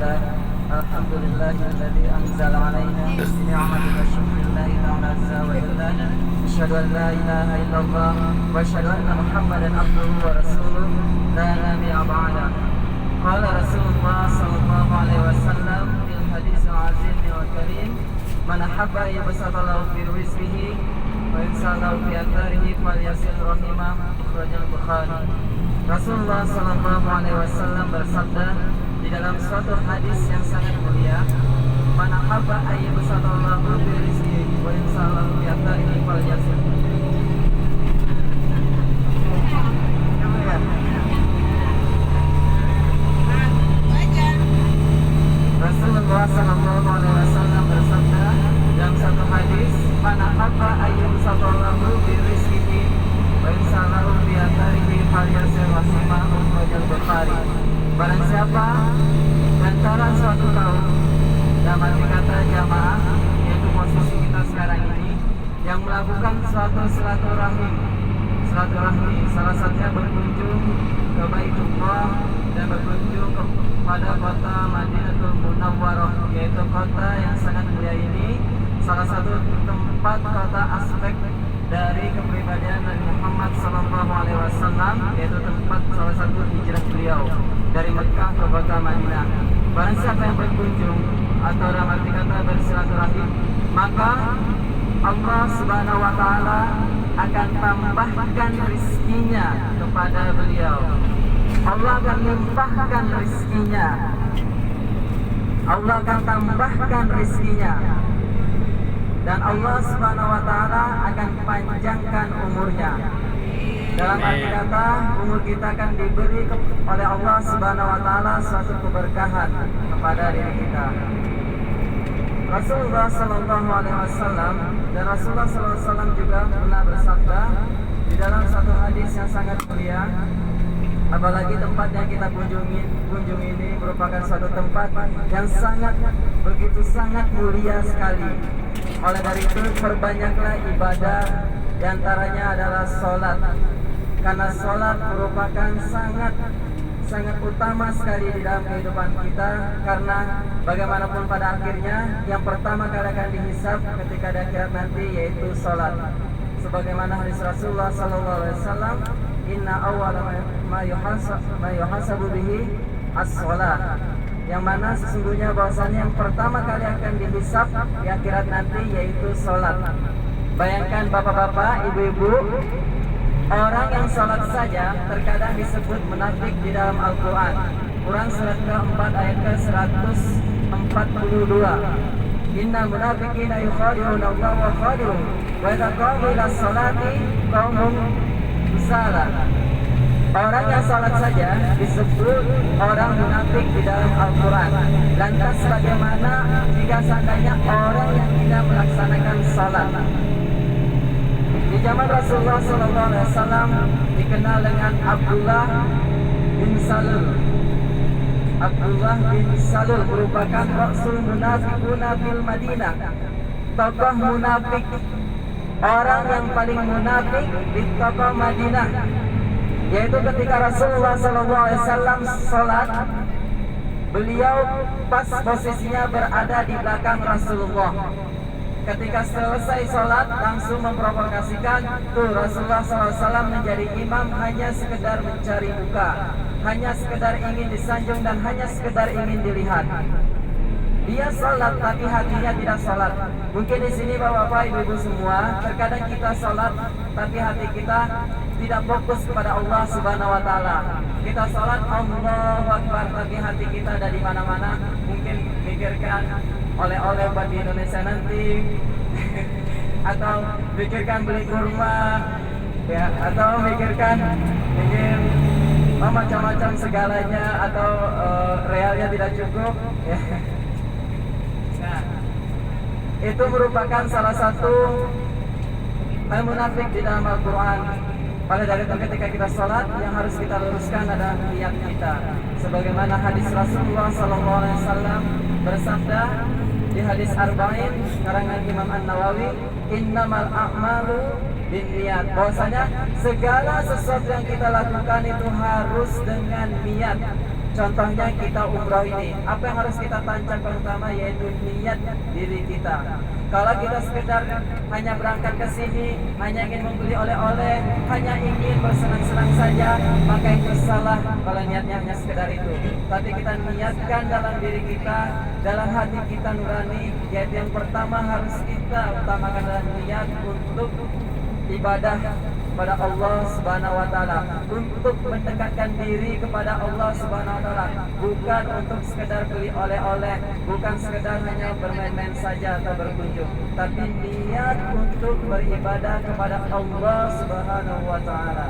لله الحمد لله الذي أنزل علينا نعمة الشكر لله تعالى عز وجل أشهد أن لا إله إلا الله وأشهد أن محمدا عبده ورسوله لا نبي بعده قال رسول الله صلى الله عليه وسلم في الحديث العظيم والكريم من أحب أن يبسط له في رزقه وينسى له في أثاره فليصل رحمه أخرجه البخاري. Rasulullah Sallallahu Alaihi Wasallam bersabda di dalam suatu hadis yang sangat mulia, "Man ahabba ayyabsatallahu bi rizqihi wa yansalahu bi atharihi falyasil." Rasulullah Sallallahu Alaihi Wasallam bersabda dalam satu hadis, "Man ahabba ayyabsatallahu bi rizqihi wa yansalahu bi atharihi falyasil rahimah Akhrajahu Bukhari." Barang siapa antara suatu kaum, dalam arti kata jamaah, yaitu posisi kita sekarang ini, yang melakukan suatu silaturahmi, salah satunya berkunjung ke Baitullah dan berkunjung kepada kota Madinatul Munawwarah, yaitu kota yang sangat mulia ini, salah satu tempat kota aspek dari kepribadian Nabi Muhammad SAW, yaitu tempat salah satu hijrah beliau dari Mekah ke kota Madinah. Barang siapa yang berkunjung atau dalam arti kata bersilaturahim, maka Allah Subhanahu wa Ta'ala akan tambahkan rizkinya kepada beliau. Allah akan limpahkan rizkinya. Allah akan tambahkan rizkinya. Dan Allah Subhanahu wa Ta'ala akan panjangkan umurnya. Dalam arti kata, umur kita akan diberi oleh Allah Subhanahu wa Ta'ala suatu keberkahan kepada diri kita. Rasulullah Sallallahu Alaihi Wasallam dan Rasulullah Sallallahu Alaihi Wasallam juga pernah bersabda di dalam satu hadis yang sangat mulia, apalagi tempat yang kita kunjungi ini merupakan suatu tempat yang begitu sangat mulia sekali. Oleh dari itu, perbanyaklah ibadah, diantaranya adalah sholat, karena sholat merupakan sangat utama sekali di dalam kehidupan kita, karena bagaimanapun pada akhirnya yang pertama kali akan dihisab ketika di akhirat nanti yaitu sholat. Sebagaimana hadis Rasulullah Sallallahu Alaihi Wasallam, "Inna awwala ma yuhasabu bihi as-sholat," yang mana sesungguhnya bahwasannya yang pertama kali akan dihisab di akhirat nanti yaitu sholat. Bayangkan bapak-bapak, ibu-ibu, orang yang sholat saja terkadang disebut munafik di dalam Al-Quran. Quran surat ke-4 ayat ke-142. "Innal munafiqina yukhadi'una Allah wa khadi'uhum wa idza qamu ila sholati qamu kusala." Orang yang salat saja disebut orang munafik di dalam Al-Quran. Lantas bagaimana jika seandainya orang yang tidak melaksanakan salat? Di zaman Rasulullah SAW dikenal dengan Abdullah bin Salul. Abdullah bin Salul merupakan Rasul Munafiquna fil Madinah, tokoh munafik, orang yang paling munafik di tokoh Madinah. Yaitu ketika Rasulullah SAW sholat, beliau pas posisinya berada di belakang Rasulullah. Ketika selesai sholat langsung memprovokasikan, tuh Rasulullah SAW menjadi imam hanya sekedar mencari muka, hanya sekedar ingin disanjung dan hanya sekedar ingin dilihat. Dia sholat tapi hatinya tidak sholat. Mungkin di sini bapak-bapak, ibu-ibu semua, terkadang kita sholat tapi hati kita tidak fokus kepada Allah Subhanahu wa Ta'ala. Kita sholat Allahu Akbar tapi hati kita ada di mana-mana. Mungkin pikirkan oleh-oleh buat di Indonesia nanti atau pikirkan beli kurma, ya, atau pikirkan ingin macam-macam segalanya, atau realnya tidak cukup, ya. Nah, itu merupakan salah satu hal munafik di dalam Al-Quran. Pada dari itu ketika kita sholat, yang harus kita luruskan adalah niat kita. Sebagaimana hadis Rasulullah SAW bersabda di hadis Arba'in karangan Imam An-Nawawi, "Innamal a'malu binniyat." Bahwasanya segala sesuatu yang kita lakukan itu harus dengan niat. Contohnya kita umroh ini, apa yang harus kita tancapkan utama yaitu niat diri kita. Kalau kita sekedar hanya berangkat ke sini, hanya ingin membeli oleh-oleh, hanya ingin bersenang-senang saja, maka itu salah kalau niatnya hanya sekedar itu. Tapi kita niatkan dalam diri kita, dalam hati kita nurani, yaitu yang pertama harus kita utamakan dalam niat untuk ibadah kepada Allah Subhanahu wa taala, untuk mendekatkan diri kepada Allah Subhanahu wa taala, bukan untuk sekedar beli oleh-oleh, bukan sekedar hanya bermain-main saja atau berkunjung, tapi niat untuk beribadah kepada Allah Subhanahu wa taala.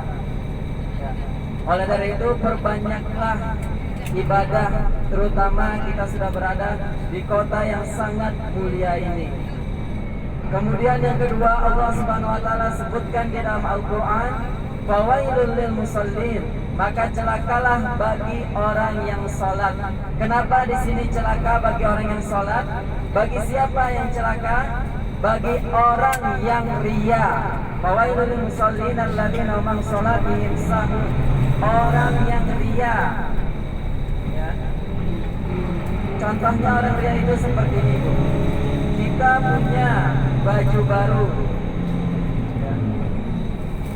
Ya. Oleh dari itu perbanyaklah ibadah, terutama kita sudah berada di kota yang sangat mulia ini. Kemudian yang kedua, Allah Subhanahu wa taala sebutkan di dalam Al-Qur'an, fawailul lil musallin, maka celakalah bagi orang yang salat. Kenapa di sini celaka bagi orang yang salat? Bagi siapa yang celaka? Bagi orang yang riya. Fawailul lil musallin alladzina hum an salatihim sahun. Orang yang riya. Ya. Contohnya orang riya itu seperti ini, Bu. Kita punya baju baru, ya.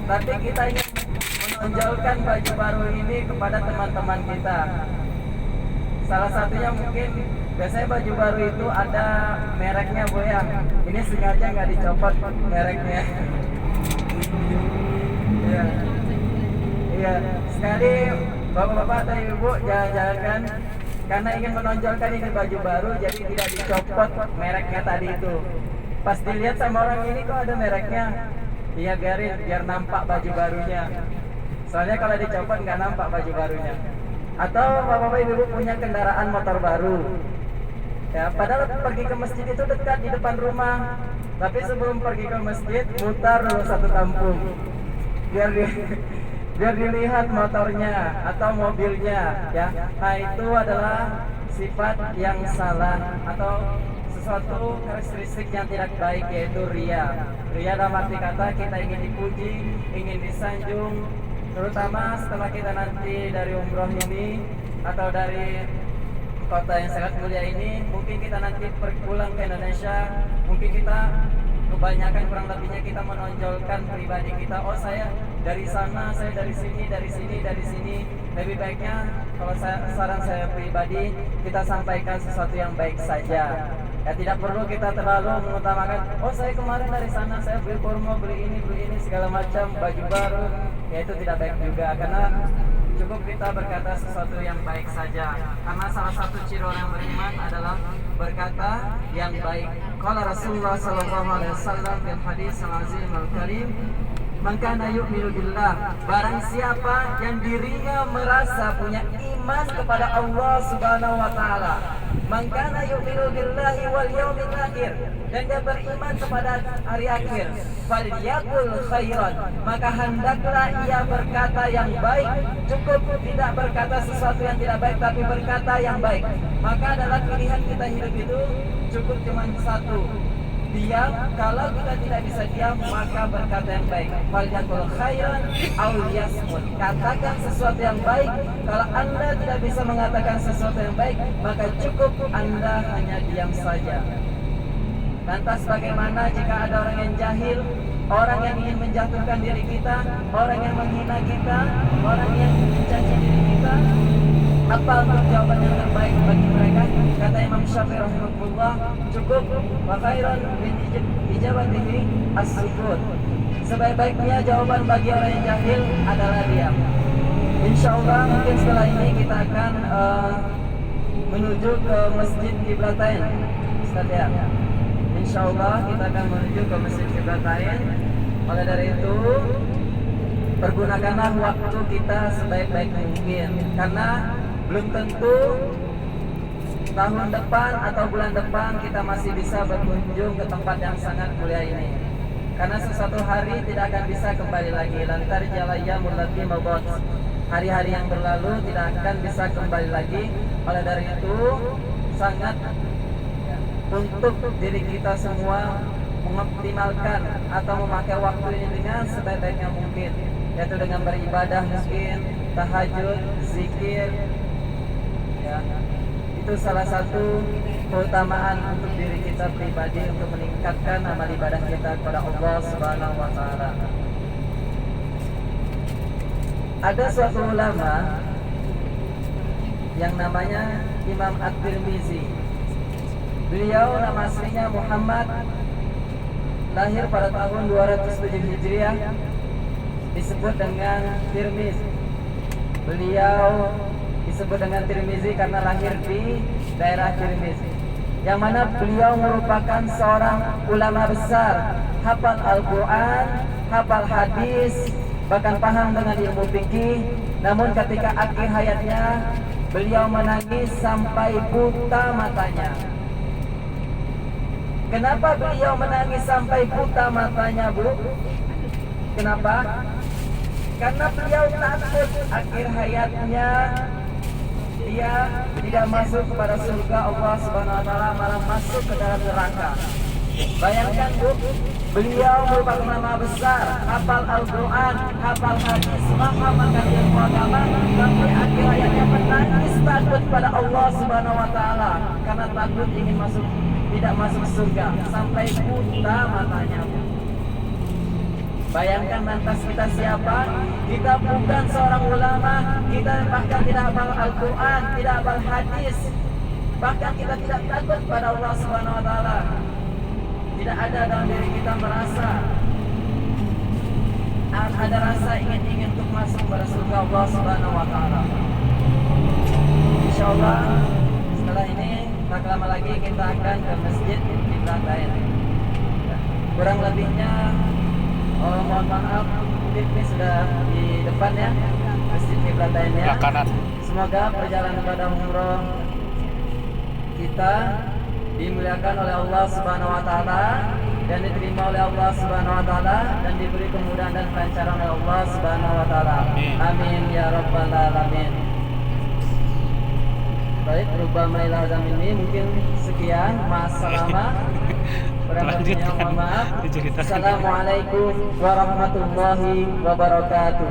Tapi kita ingin menonjolkan baju baru ini kepada teman-teman kita. Salah satunya mungkin biasanya baju baru itu ada mereknya, Bu ya. Ini sengaja nggak dicopot mereknya. Iya, iya. Sekali bapak-bapak atau ibu jalan-jalan kan, karena ingin menonjolkan ini baju baru, jadi tidak dicopot mereknya tadi itu. Pas dilihat sama orang ini kok ada mereknya, iya biar nampak baju barunya. Soalnya kalau dicopot nggak nampak baju barunya. Atau bapak-bapak ibu punya kendaraan motor baru, ya padahal pergi ke masjid itu dekat di depan rumah, tapi sebelum pergi ke masjid mutar dulu satu kampung, biar dilihat motornya atau mobilnya, ya. Nah itu adalah sifat yang salah atau sesuatu karakteristik yang tidak baik, yaitu riya. Riya dalam arti kata kita ingin dipuji, ingin disanjung, terutama setelah kita nanti dari umroh ini atau dari kota yang sangat mulia ini, mungkin kita nanti pulang ke Indonesia, mungkin kita kebanyakan kurang lebihnya kita menonjolkan pribadi kita. Oh saya dari sana, saya dari sini, dari sini, dari sini. Lebih baiknya kalau saran saya pribadi, kita sampaikan sesuatu yang baik saja. Ya tidak perlu kita terlalu mengutamakan, oh saya kemarin dari sana, saya beli kurma, beli ini, segala macam, baju baru. Ya itu tidak baik juga, karena cukup kita berkata sesuatu yang baik saja. Karena salah satu ciri orang beriman adalah berkata yang baik. Qala Rasulullah sallallahu alaihi wasallam fil hadis al-azim al-karim, man kana yu'minu billah, barang siapa yang dirinya merasa punya iman kepada Allah Subhanahu wa taala, man kana yu'minu billahi wal yaumil akhir, dan dia beriman kepada hari akhir, falyaqul khairan, maka hendaklah ia berkata yang baik. Cukup tidak berkata sesuatu yang tidak baik, tapi berkata yang baik. Maka adalah pilihan kita hidup itu cukup cuma satu, diam. Kalau kita tidak bisa diam, maka berkata yang baik. Falyaqul khairan aw liyasmut, katakan sesuatu yang baik. Kalau Anda tidak bisa mengatakan sesuatu yang baik, maka cukup Anda hanya diam saja. Lantas bagaimana jika ada orang yang jahil, orang yang ingin menjatuhkan diri kita, orang yang menghina kita, orang yang mencaci diri kita? Apa untuk jawaban yang terbaik bagi mereka? Kata Imam Syafi'i rahimahullah, cukup wa khairun min ijabatihi as-sukut. Sebaik-baiknya jawaban bagi orang yang jahil adalah diam. Insyaallah mungkin setelah ini kita akan menuju ke Masjid Qiblatain, Ustaz ya. Insyaallah kita akan menuju ke Masjid Qiblatain. Oleh dari itu, pergunakanlah waktu kita sebaik-baik mungkin, karena belum tentu tahun depan atau bulan depan kita masih bisa berkunjung ke tempat yang sangat mulia ini. Karena sesuatu hari tidak akan bisa kembali lagi. Lantar jalaya mulati mabot, hari-hari yang berlalu tidak akan bisa kembali lagi. Oleh dari itu sangat untuk diri kita semua mengoptimalkan atau memakai waktu ini dengan sebaik-baiknya mungkin, yaitu dengan beribadah mungkin, tahajud, zikir, ya. Itu salah satu keutamaan untuk diri kita pribadi untuk meningkatkan amal ibadah kita kepada Allah Subhanahu wa taala. Ada suatu ulama yang namanya Imam At-Tirmizi. Beliau nama aslinya Muhammad, lahir pada tahun 207 Hijriah, disebut dengan Tirmizi. Beliau disebut dengan Tirmizi karena lahir di daerah Tirmizi, yang mana beliau merupakan seorang ulama besar, hafal Al-Quran, hafal hadis, bahkan paham dengan ilmu fikih. Namun ketika akhir hayatnya beliau menangis sampai buta matanya. Kenapa beliau menangis sampai buta matanya, Bu? Kenapa? Karena beliau takut akhir hayatnya dia tidak masuk kepada surga Allah Subhanahu wa taala, malah masuk ke dalam neraka. Bayangkan, Bu, beliau merupakan ulama besar, hafal Al-Quran, hafal hadis, paham akan ilmu agama, sampai akhir hayatnya menangis takut pada Allah Subhanahu wa taala karena takut ingin tidak masuk surga sampai buta matanya. Bayangkan lantas kita siapa? Kita bukan seorang ulama, kita bahkan tidak hafal Al-Quran, tidak hafal hadis, bahkan kita tidak takut pada Allah Subhanahu wa taala. Tidak ada dalam diri kita merasa ada rasa ingin untuk masuk kepada surga Allah Subhanahu wa taala. Insyaallah setelah ini tak lama lagi kita akan ke masjid Qiblatain. Kurang lebihnya mohon maaf, ini sudah di depan ya, masjid Qiblatain ya. Semoga perjalanan ibadah umroh kita dimuliakan oleh Allah Subhanahu wa taala dan diterima oleh Allah Subhanahu wa taala dan diberi kemudahan dan kelancaran oleh Allah Subhanahu wa taala. Amin ya rabbal alamin. Baik, rubama ila ini mungkin sekian. Ma'assalamah. Mohon maaf. Assalamualaikum warahmatullahi wabarakatuh.